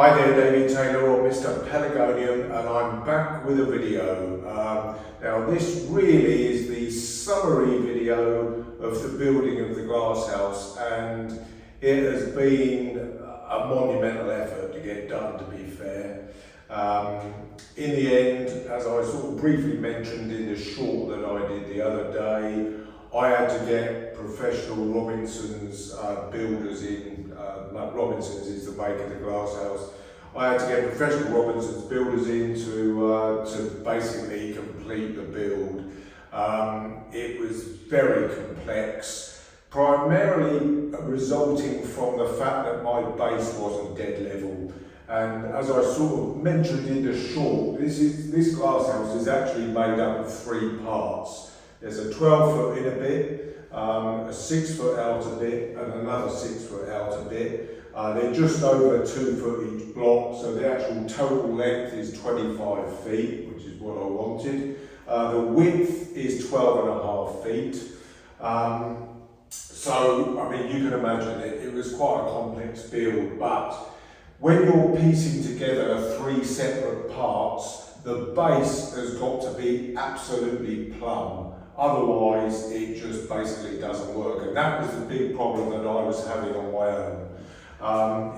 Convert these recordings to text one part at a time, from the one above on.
Hi there, David Taylor or Mr. Pelargonium, and I'm back with a video. Now this really is the summary video of the building of the glass house, and it has been a monumental effort to get done, to be fair. In the end, as I sort of briefly mentioned in the short that I did the other day, I had to get professional Robinson's builders in. Robinson's is the maker of the glass house. I had to get professional Robinson's builders in to basically complete the build. It was very complex, primarily resulting from the fact that my base wasn't dead level. And as I sort of mentioned in the short, this glass house is actually made up of three parts. There's a 12-foot inner bit, a 6-foot outer bit, and another 6-foot outer bit. They're just over 2 foot each block, so the actual total length is 25 feet, which is what I wanted. The width is 12.5 feet. So, I mean, you can imagine it was quite a complex build, but when you're piecing together three separate parts, the base has got to be absolutely plumb. Otherwise, it just basically doesn't work. And that was the big problem that I was having on my own.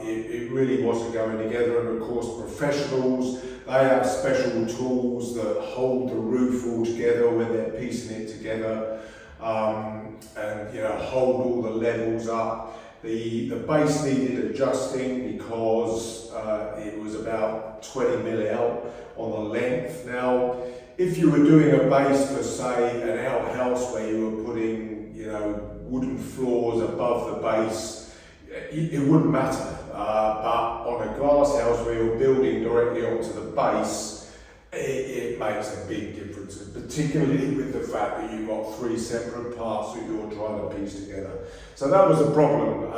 It really wasn't going together. And of course, professionals, they have special tools that hold the roof all together when they're piecing it together. And hold all the levels up. The base needed adjusting because it was about 20 mil out on the length. Now, if you were doing a base for, say, an outhouse where you were putting, wooden floors above the base, it wouldn't matter. But on a glass house where you're building directly onto the base, it makes a big difference, particularly with the fact that you've got three separate parts that you're trying to piece together. So that was a problem.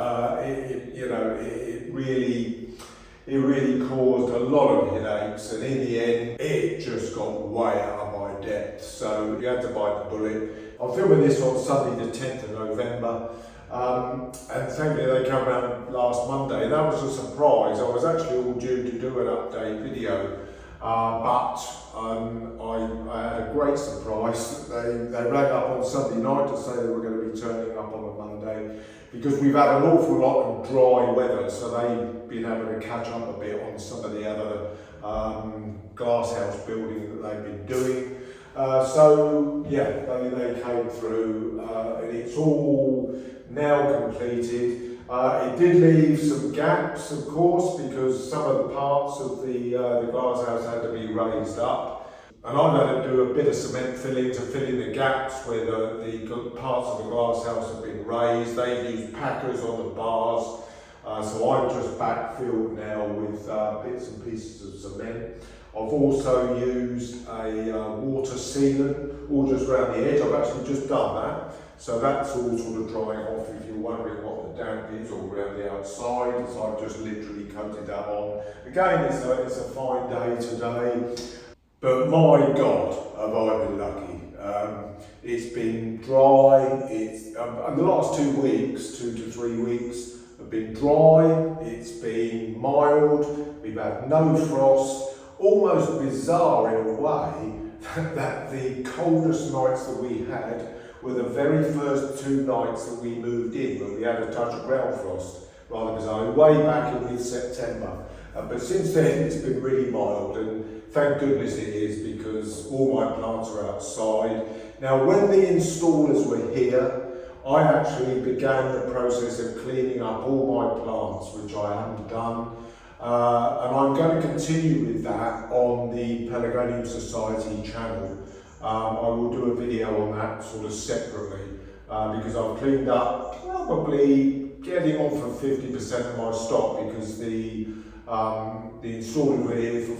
It really caused a lot of headaches, and in the end, it just got way out of my depth. So you had to bite the bullet. I'm filming this on Sunday the 10th of November, and thankfully they came around last Monday, and that was a surprise. I was actually all due to do an update video, but I had a great surprise. They rang up on Sunday night to say they were going to be turning up on a Monday, because we've had an awful lot of dry weather, so they've been able to catch up a bit on some of the other glass house building that they've been doing. So yeah, they came through, and it's all now completed. It did leave some gaps, of course, because some of the parts of the glass house had to be raised up. And I've had to do a bit of cement filling to fill in the gaps where the parts of the glass house have been raised. They've used packers on the bars, so I've just backfilled now with bits and pieces of cement. I've also used a water sealant all just around the edge. I've actually just done that, so that's all sort of drying off if you're wondering what the damp is all around the outside. So I've just literally coated that on. Again, it's a fine day today. But my God, have I been lucky. It's been dry, and the last 2 weeks, 2 to 3 weeks, have been dry, it's been mild, we've had no frost. Almost bizarre in a way that the coldest nights that we had were the very first 2 nights that we moved in, when we had a touch of ground frost. Rather bizarre, way back in mid-September. But since then it's been really mild, and thank goodness it is, because all my plants are outside. Now, when the installers were here, I actually began the process of cleaning up all my plants, which I haven't done. And I'm going to continue with that on the Pelargonium Society channel. I will do a video on that sort of separately, because I've cleaned up, probably getting on for 50% of my stock, because the installers were here for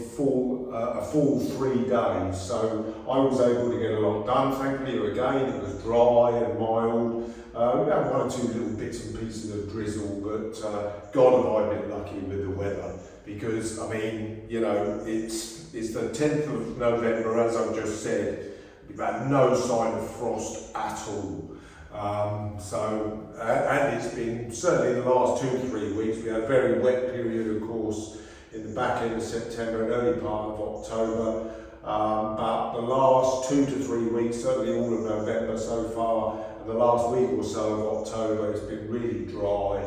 a full 3 days, so I was able to get a lot done. Thankfully, again, it was dry and mild. We had 1 or 2 little bits and pieces of drizzle, but God, have I been lucky with the weather, because I mean, it's the 10th of November, as I've just said. We've had no sign of frost at all. And it's been, certainly the last 2 to 3 weeks, we had a very wet period, of course, in the back end of September and early part of October. But the last 2 to 3 weeks, certainly all of November so far, and the last week or so of October, it's been really dry.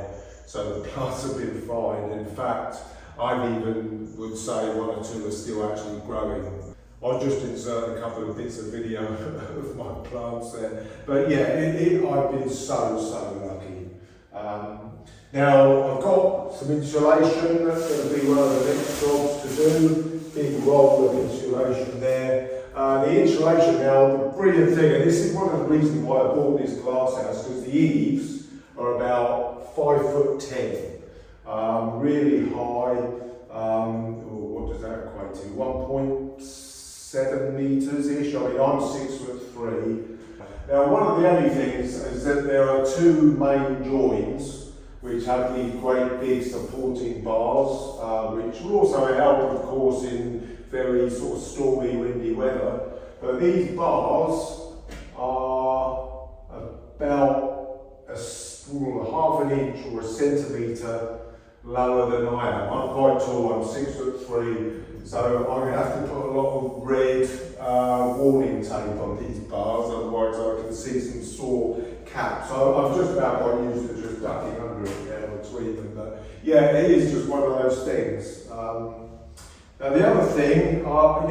So the plants have been fine. In fact, I even would say 1 or 2 are still actually growing. I'll just insert a couple of bits of video of my plants there. But yeah, I've been so lucky. Now I've got some insulation. That's going to be one of the next jobs to do. Big roll of insulation there. The insulation now, the brilliant thing, and this is one of the reasons why I bought this glass house, because the eaves are about 5'10", really high. What does that equate to? 1.7 meters ish. I mean, I'm 6'3". Now, one of the only things is that there are 2 main joins which have these great big supporting bars, which will also help, of course, in very sort of stormy, windy weather. But these bars are about half an inch or a centimetre lower than I am. I'm quite tall, I'm 6'3", so I'm going to have to put a lot of red warning tape on these bars, otherwise I can see some sore caps. So I've just about got used to just ducking under it now between them. But yeah, it is just one of those things. Now the other thing, I've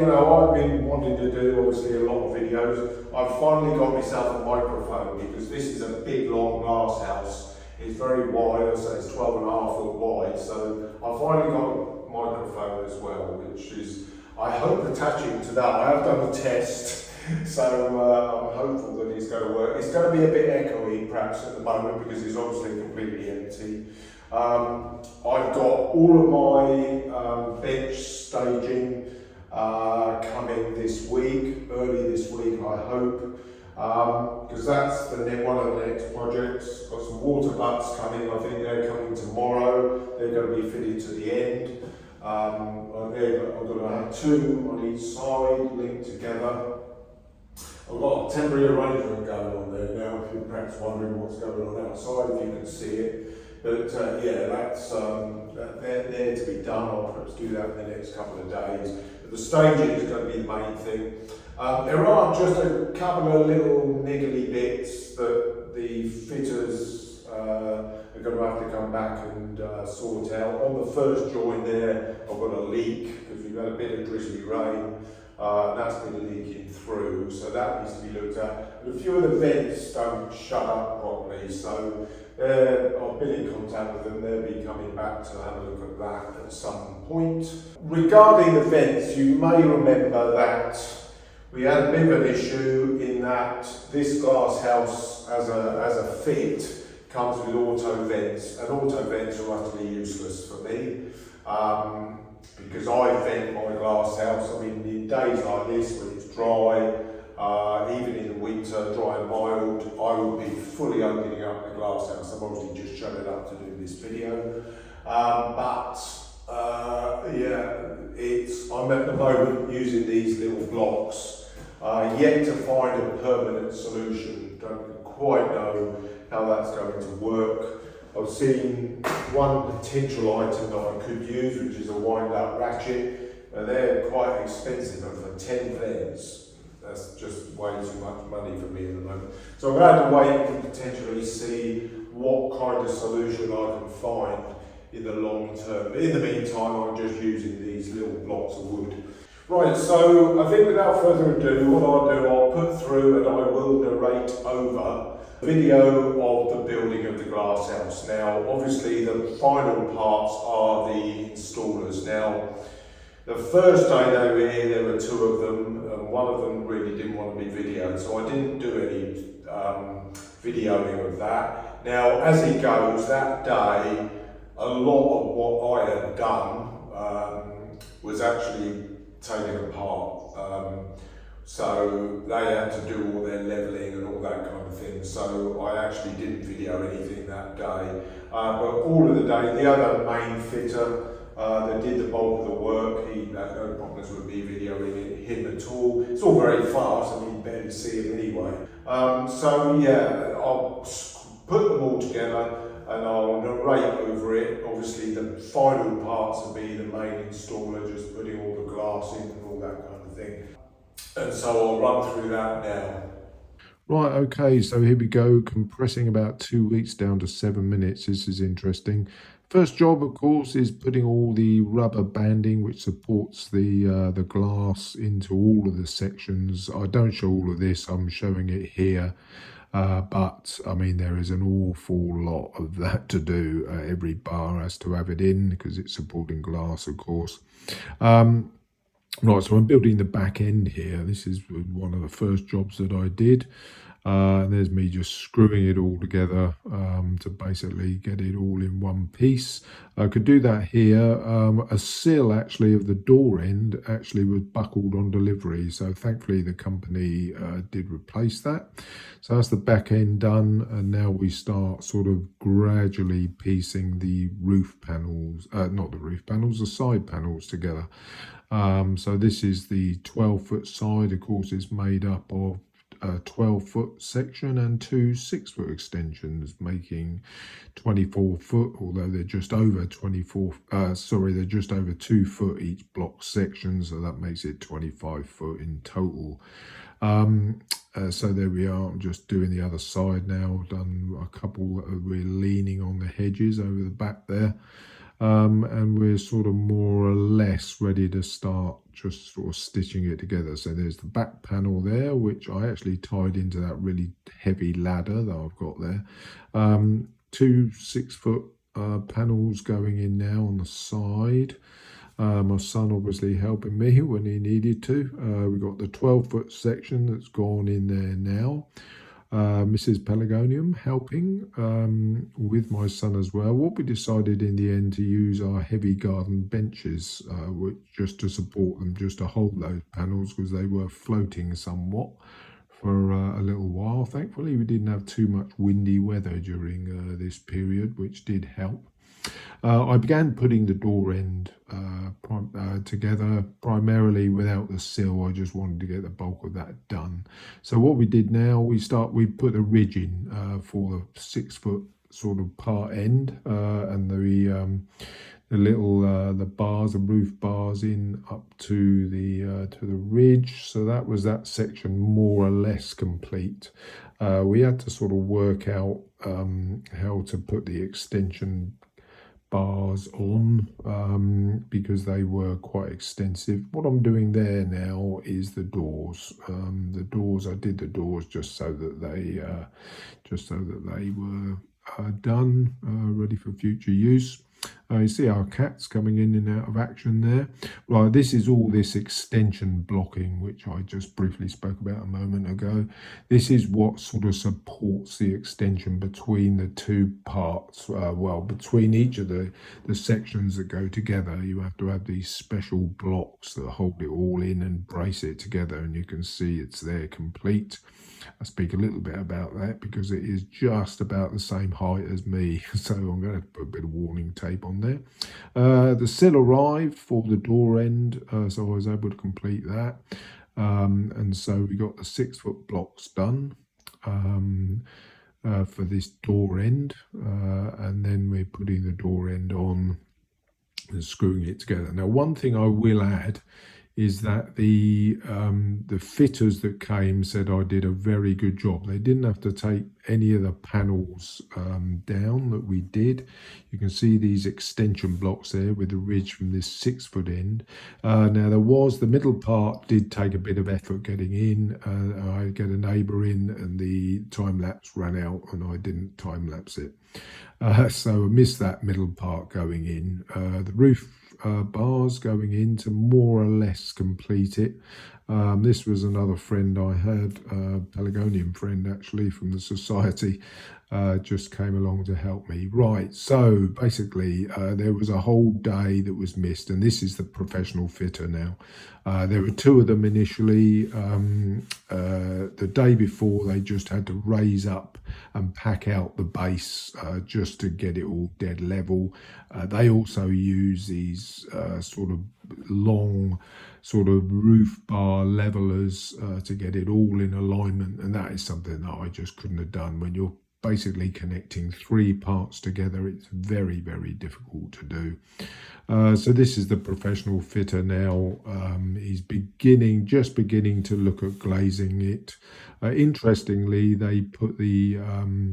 been wanting to do obviously a lot of videos. I've finally got myself a microphone because this is a big long glass house. It's very wide, so it's 12.5 foot wide. So I finally got a microphone as well, which is, I hope, attaching to that. I have done a test, so I'm hopeful that it's going to work. It's going to be a bit echoey perhaps at the moment because it's obviously completely empty. I've got all of my bench staging coming this week, early this week I hope, because that's one of the next projects. Got some water butts coming, I think they're coming tomorrow. They're going to be fitted to the end. I'm going to have 2 on each side linked together. I've got a temporary arrangement going on there now, if you're perhaps wondering what's going on outside, if you can see it. But yeah, that's they're there to be done. I'll perhaps do that in the next couple of days. But the staging is going to be the main thing. There are just a couple of little niggly bits that the fitters are going to have to come back and sort out. On the first join there, I've got a leak because we've had a bit of drizzly rain. That's been leaking through, so that needs to be looked at. But a few of the vents don't shut up properly, so I've been in contact with them. They'll be coming back to have a look at that at some point. Regarding the vents, you may remember that we had a bit of an issue in that this glass house as a fit comes with auto vents, and auto vents are utterly useless for me. Because I vent my glass house. I mean, in days like this when it's dry, even in the winter, dry and mild, I will be fully opening up the glass house. I'm obviously just shut it up to do this video. I'm at the moment using these little blocks. Yet to find a permanent solution. Don't quite know how that's going to work. I've seen one potential item that I could use, which is a wind-up ratchet. They're quite expensive, and for 10 pence, that's just way too much money for me at the moment. So I'm going to have to wait and potentially see what kind of solution I can find in the long term. In the meantime, I'm just using these little blocks of wood. Right, so I think without further ado, what I'll put through and I will narrate over video of the building of the glass house. Now, obviously, the final parts are the installers. Now, the first day they were here, there were 2 of them, and one of them really didn't want to be videoed, so I didn't do any videoing of that. Now, as it goes, that day, a lot of what I had done was actually taken apart. So they had to do all their levelling and all that kind of thing. So I actually didn't video anything that day. But all of the day, the other main fitter that did the bulk of the work, he had no problems with me videoing him at all. It's all very fast, I mean, you barely see him anyway. So yeah, I'll put them all together. and I'll narrate over it. Obviously the final parts will be the main installer just putting all the glass in and all that kind of thing. And so I'll run through that now. Right, okay, so here we go, compressing about 2 weeks down to 7 minutes. This is interesting. First job, of course, is putting all the rubber banding which supports the glass into all of the sections. I don't show all of this, I'm showing it here. But I mean, there is an awful lot of that to do. Every bar has to have it in because it's supporting glass, of course. Right, so I'm building the back end here. This is one of the first jobs that I did. And there's me just screwing it all together to basically get it all in one piece. I could do that here. A sill actually of the door end actually was buckled on delivery, so thankfully the company did replace that. So that's the back end done, and now we start sort of gradually piecing the roof panels, not the roof panels, the side panels together. So this is the 12-foot side. Of course, it's made up of a 12-foot section and two 6-foot extensions, making 24 foot, although they're just over 24, they're just over 2 foot each block section, so that makes it 25 foot in total. So there we are. I'm just doing the other side now. I've done a couple, we're leaning on the hedges over the back there. And we're sort of more or less ready to start just sort of stitching it together. So there's the back panel there, which I actually tied into that really heavy ladder that I've got there. Two 6-foot panels going in now on the side. My son obviously helping me when he needed to. We've got the 12-foot section that's gone in there now. Mrs. Pelargonium helping with my son as well. What we decided in the end to use our heavy garden benches, which just to support them, just to hold those panels because they were floating somewhat for a little while. Thankfully, we didn't have too much windy weather during this period, which did help. I began putting the door end together primarily without the sill. I just wanted to get the bulk of that done. So what we did now, we put a ridge in for the 6-foot sort of part end, and the little the bars, the roof bars in up to the ridge. So that was that section more or less complete. We had to sort of work out how to put the extension bars on because they were quite extensive. What I'm doing there now is the doors. I did the doors just so that they were done, ready for future use. You see our cats coming in and out of action there. Right, this is all this extension blocking, which I just briefly spoke about a moment ago. This is what sort of supports the extension between the two parts. Between each of the sections that go together, you have to have these special blocks that hold it all in and brace it together, and you can see it's there complete. I speak a little bit about that because it is just about the same height as me, so I'm going to put a bit of warning tape on there. The sill arrived for the door end, so I was able to complete that, and so we got the 6-foot blocks done for this door end, and then we're putting the door end on and screwing it together. Now, one thing I will add is that the fitters that came said I did a very good job. They didn't have to take any of the panels down that we did. You can see these extension blocks there with the ridge from this 6-foot end. Now the middle part did take a bit of effort getting in. I get a neighbour in and the time lapse ran out and I didn't time lapse it. So I missed that middle part going in. The roof bars going in to more or less complete it. This was another friend I had, Pelargonium friend actually from the society, just came along to help me. Right, so basically there was a whole day that was missed, and this is the professional fitter now. There were 2 of them initially. The day before they just had to raise up and pack out the base just to get it all dead level. They also use these sort of long sort of roof bar levelers to get it all in alignment, and that is something that I just couldn't have done. When you're basically connecting three parts together. It's very, very difficult to do. So this is the professional fitter now. He's just beginning to look at glazing it. Interestingly, they put the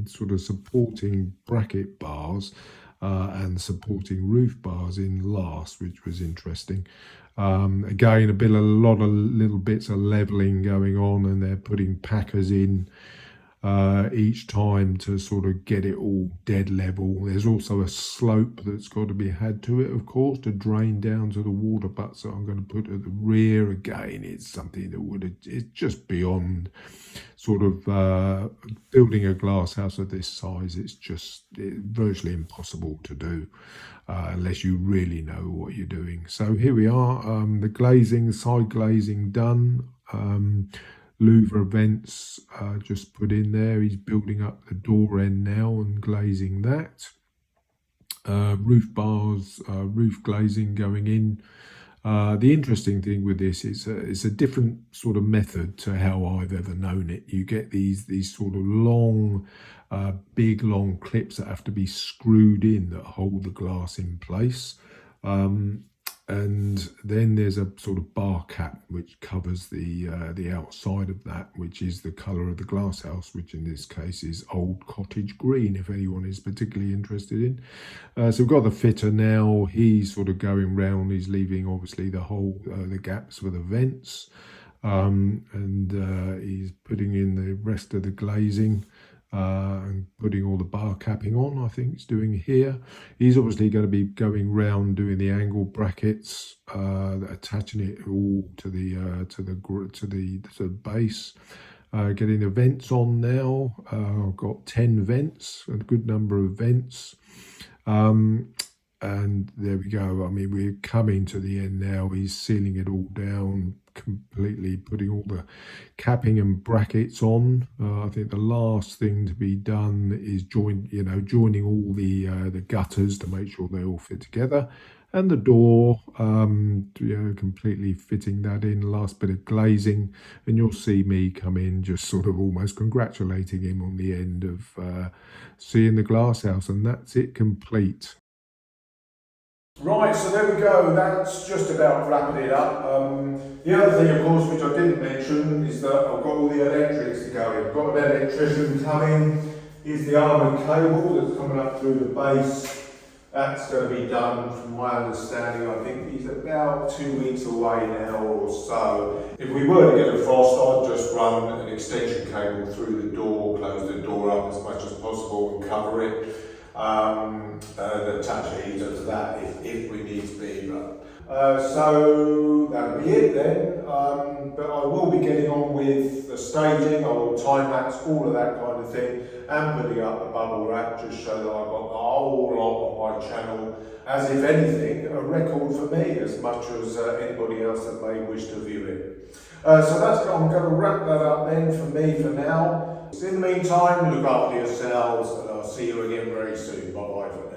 sort of supporting bracket bars and supporting roof bars in last, which was interesting. Again, a lot of little bits of leveling going on, and they're putting packers in each time to sort of get it all dead level. There's also a slope that's got to be had to it, of course, to drain down to the water butts that I'm going to put at the rear. Again, it's something that it's just beyond sort of building a glass house of this size. It's virtually impossible to do unless you really know what you're doing. So here we are, the side glazing done. Louver vents just put in there. He's building up the door end now and glazing that. Roof bars, roof glazing going in. The interesting thing with this is it's a different sort of method to how I've ever known it. You get these sort of long, big long clips that have to be screwed in that hold the glass in place. And then there's a sort of bar cap which covers the outside of that, which is the colour of the glass house, which in this case is old cottage green, if anyone is particularly interested in. So we've got the fitter now. He's sort of going round. He's leaving obviously the gaps for the vents, and he's putting in the rest of the glazing. And putting all the bar capping on, I think he's doing here. He's obviously going to be going round doing the angle brackets, attaching it all to the base. Getting the vents on now. I've got 10 vents, a good number of vents. And there we go. I mean, we're coming to the end now. He's sealing it all down completely, putting all the capping and brackets on. I think the last thing to be done is joining all the gutters to make sure they all fit together, and the door, completely fitting that in. Last bit of glazing, and you'll see me come in just sort of almost congratulating him on the end of seeing the glass house, and that's it complete. Right, so there we go, that's just about wrapping it up. The other thing, of course, which I didn't mention, is that I've got all the electrics to go in. I've got an electrician coming. Here's the armoured cable that's coming up through the base. That's going to be done, from my understanding. I think he's about 2 weeks away now or so. If we were to get a frost, I'd just run an extension cable through the door, close the door up as much as possible and cover it. Attach a heater to that if we need to be. So that'll be it then. But I will be getting on with the staging. I will time lapse all of that kind of thing and putting up the bubble wrap, just so that I've got the whole lot on my channel as, if anything, a record for me, as much as anybody else that may wish to view it. So I'm going to wrap that up then for me for now. In the meantime, look after yourselves, and I'll see you again very soon. Bye bye for now.